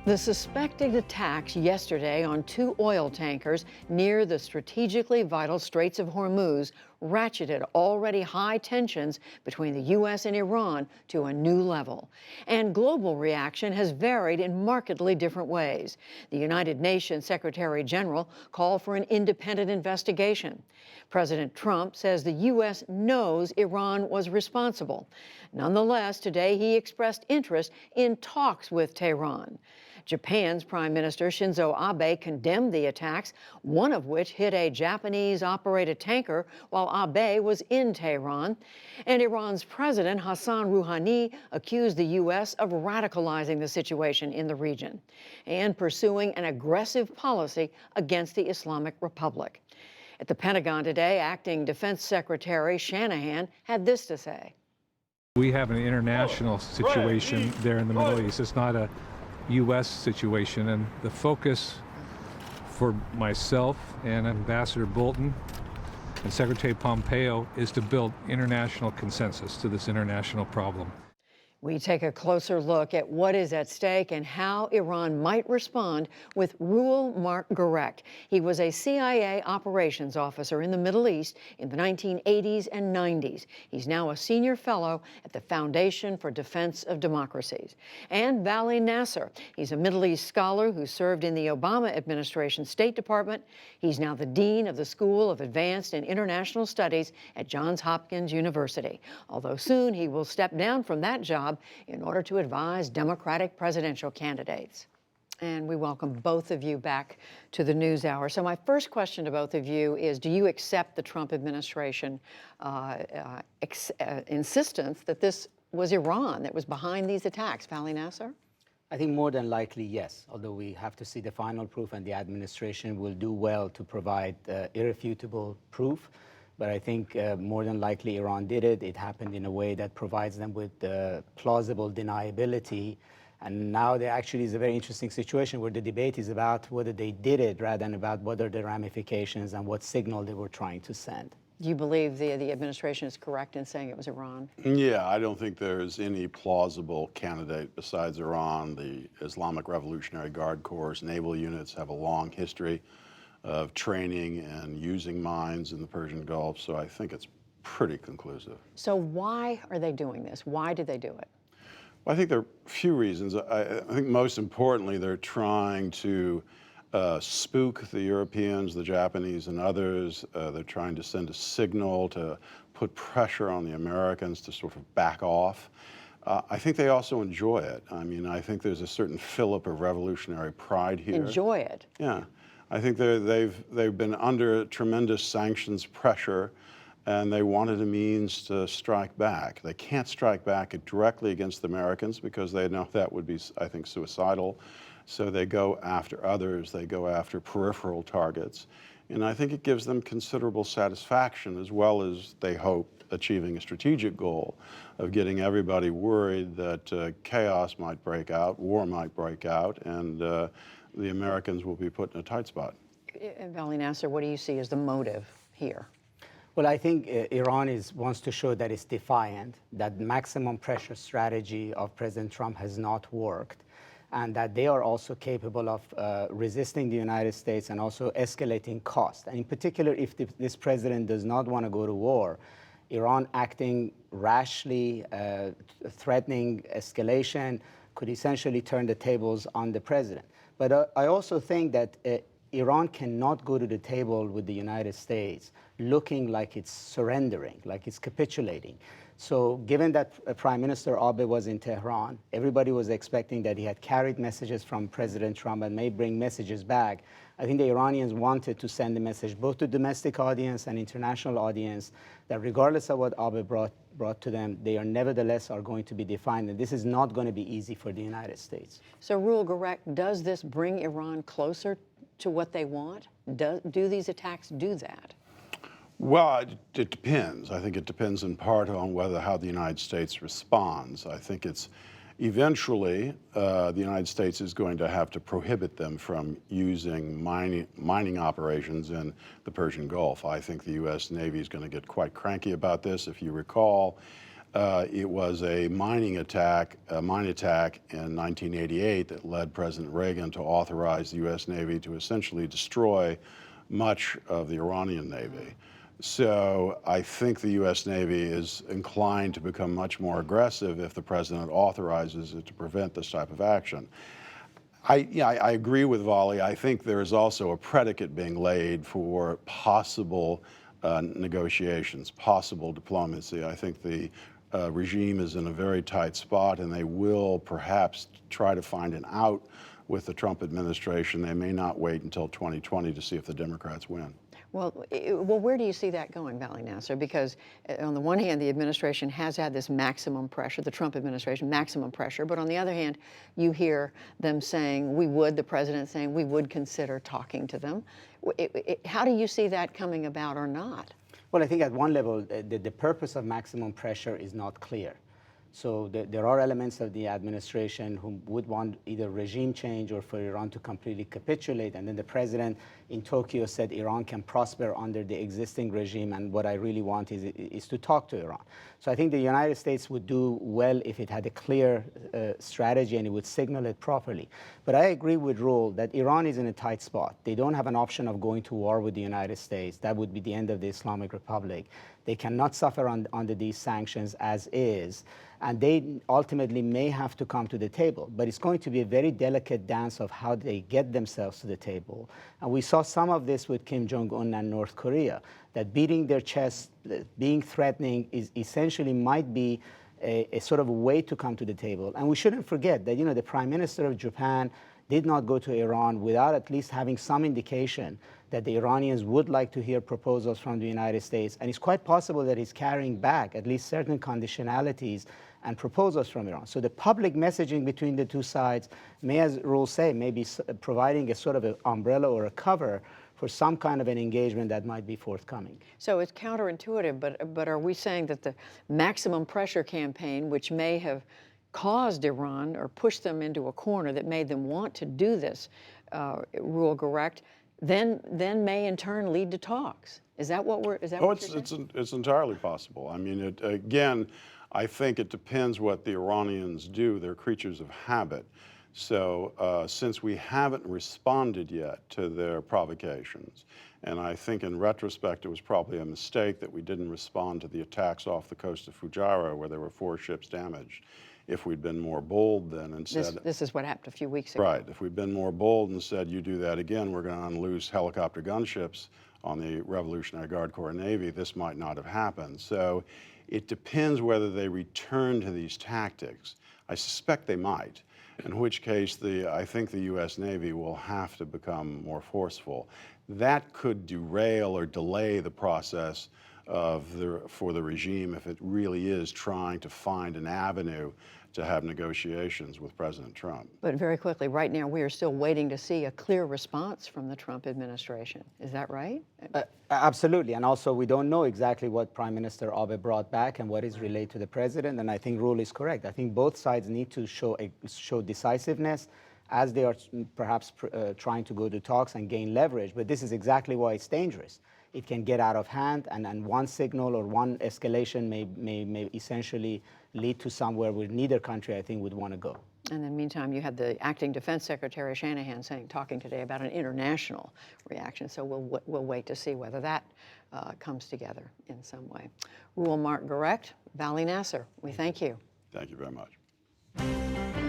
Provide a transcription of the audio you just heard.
The suspected attacks yesterday on two oil tankers near the strategically vital Straits of Hormuz ratcheted already high tensions between the U.S. and Iran to a new level. And global reaction has varied in markedly different ways. The United Nations Secretary General called for an independent investigation. President Trump says the U.S. knows Iran was responsible. Nonetheless, today he expressed interest in talks with Tehran. Japan's Prime Minister Shinzo Abe condemned the attacks, one of which hit a Japanese-operated tanker while Abe was in Tehran. And Iran's President Hassan Rouhani accused the U.S. of radicalizing the situation in the region and pursuing an aggressive policy against the Islamic Republic. At the Pentagon today, Acting Defense Secretary Shanahan had this to say. We have an international situation there in the Middle East. It's not a U.S. situation, and the focus for myself and Ambassador Bolton and Secretary Pompeo is to build international consensus to this international problem. We take a closer look at what is at stake and how Iran might respond with Reuel Marc Gerecht. He was a CIA operations officer in the Middle East in the 1980s and 90s. He's now a senior fellow at the Foundation for Defense of Democracies. And Vali Nasser. He's a Middle East scholar who served in the Obama administration State Department. He's now the dean of the School of Advanced and International Studies at Johns Hopkins University, although soon he will step down from that job in order to advise Democratic presidential candidates. And we welcome both of you back to the NewsHour. So my first question to both of you is, do you accept the Trump administration insistence that this was Iran that was behind these attacks? Vali Nasser? I think more than likely, yes, although we have to see the final proof, and the administration will do well to provide irrefutable proof. But I think more than likely Iran did it. It happened in a way that provides them with plausible deniability. And now there actually is a very interesting situation where the debate is about whether they did it rather than about what are the ramifications and what signal they were trying to send. Do you believe the administration is correct in saying it was Iran? Yeah, I don't think there's any plausible candidate besides Iran. The Islamic Revolutionary Guard Corps' naval units have a long history of training and using mines in the Persian Gulf, so I think it's pretty conclusive. So why are they doing this? Why did they do it? Well, I think there are a few reasons. I think most importantly, they're trying to spook the Europeans, the Japanese, and others. They're trying to send a signal to put pressure on the Americans to sort of back off. I think they also enjoy it. I mean, I think there's a certain fillip of revolutionary pride here. Enjoy it? Yeah. I think they've been under tremendous sanctions pressure, and they wanted a means to strike back. They can't strike back directly against the Americans because they know that would be, I think, suicidal. So they go after others. They go after peripheral targets. And I think it gives them considerable satisfaction, as well as, they hope, achieving a strategic goal of getting everybody worried that chaos might break out, war might break out, and the Americans will be put in a tight spot. Vali Nasser, what do you see as the motive here? Well, I think Iran wants to show that it's defiant, that maximum pressure strategy of President Trump has not worked, and that they are also capable of resisting the United States and also escalating cost. And in particular, if this president does not want to go to war, Iran acting rashly, threatening escalation, could essentially turn the tables on the president. But I also think that Iran cannot go to the table with the United States looking like it's surrendering, like it's capitulating. So given that Prime Minister Abe was in Tehran, everybody was expecting that he had carried messages from President Trump and may bring messages back. I think the Iranians wanted to send a message both to domestic audience and international audience that regardless of what Abe brought to them, they are nevertheless are going to be defined, and this is not going to be easy for the United States. So, Reuel Gerecht, does this bring Iran closer to what they want? Do these attacks do that? Well, it depends. I think it depends in part on how the United States responds. I think it's eventually the United States is going to have to prohibit them from using mining operations in the Persian Gulf. I think the U.S. Navy is going to get quite cranky about this. If you recall, It was a mine attack in 1988 that led President Reagan to authorize the U.S. Navy to essentially destroy much of the Iranian Navy. So I think the U.S. Navy is inclined to become much more aggressive if the president authorizes it to prevent this type of action. I agree with Volley. I think there is also a predicate being laid for possible negotiations, possible diplomacy. I think the regime is in a very tight spot, and they will perhaps try to find an out with the Trump administration. They may not wait until 2020 to see if the Democrats win. Well, where do you see that going, Vali Nasser? Because on the one hand, the administration has had this maximum pressure, the Trump administration, maximum pressure. But on the other hand, you hear them saying, the president saying, we would consider talking to them. How do you see that coming about or not? Well, I think at one level, the purpose of maximum pressure is not clear. So there are elements of the administration who would want either regime change or for Iran to completely capitulate. And then the president in Tokyo said Iran can prosper under the existing regime, and what I really want is to talk to Iran. So I think the United States would do well if it had a clear strategy and it would signal it properly. But I agree with Roel that Iran is in a tight spot. They don't have an option of going to war with the United States. That would be the end of the Islamic Republic. They cannot suffer under these sanctions as is, and they ultimately may have to come to the table. But it's going to be a very delicate dance of how they get themselves to the table. And we saw some of this with Kim Jong-un and North Korea, that beating their chest, being threatening, is essentially might be a sort of a way to come to the table. And we shouldn't forget that, the Prime Minister of Japan did not go to Iran without at least having some indication that the Iranians would like to hear proposals from the United States. And it's quite possible that he's carrying back at least certain conditionalities and proposals from Iran. So the public messaging between the two sides may, as Roel say, may be providing a sort of an umbrella or a cover for some kind of an engagement that might be forthcoming. So it's counterintuitive, but are we saying that the maximum pressure campaign, which may have caused Iran or pushed them into a corner that made them want to do this, Roel Gerecht, then may in turn lead to talks? Is that what we're? Is that? Oh, what you're saying? it's entirely possible. I mean, again, I think it depends what the Iranians do. They're creatures of habit. So since we haven't responded yet to their provocations, and I think in retrospect it was probably a mistake that we didn't respond to the attacks off the coast of Fujairah where there were 4 ships damaged. If we'd been more bold then and said... This is what happened a few weeks ago. Right. If we'd been more bold and said, you do that again, we're going to unloose helicopter gunships on the Revolutionary Guard Corps Navy, this might not have happened. So it depends whether they return to these tactics. I suspect they might, in which case I think the U.S. Navy will have to become more forceful. That could derail or delay the process for the regime if it really is trying to find an avenue to have negotiations with President Trump. But very quickly, right now we are still waiting to see a clear response from the Trump administration. Is that right? Absolutely, and also we don't know exactly what Prime Minister Abe brought back and what is relayed to the president, and I think Roel is correct. I think both sides need to show decisiveness as they are perhaps trying to go to talks and gain leverage, but this is exactly why it's dangerous. It can get out of hand, and one signal or one escalation may essentially lead to somewhere where neither country, I think, would want to go. And in the meantime, you had the acting Defense Secretary Shanahan talking today about an international reaction. So we'll wait to see whether that comes together in some way. Roel Marc Gerecht, Vali Nasser, we thank you. Thank you very much.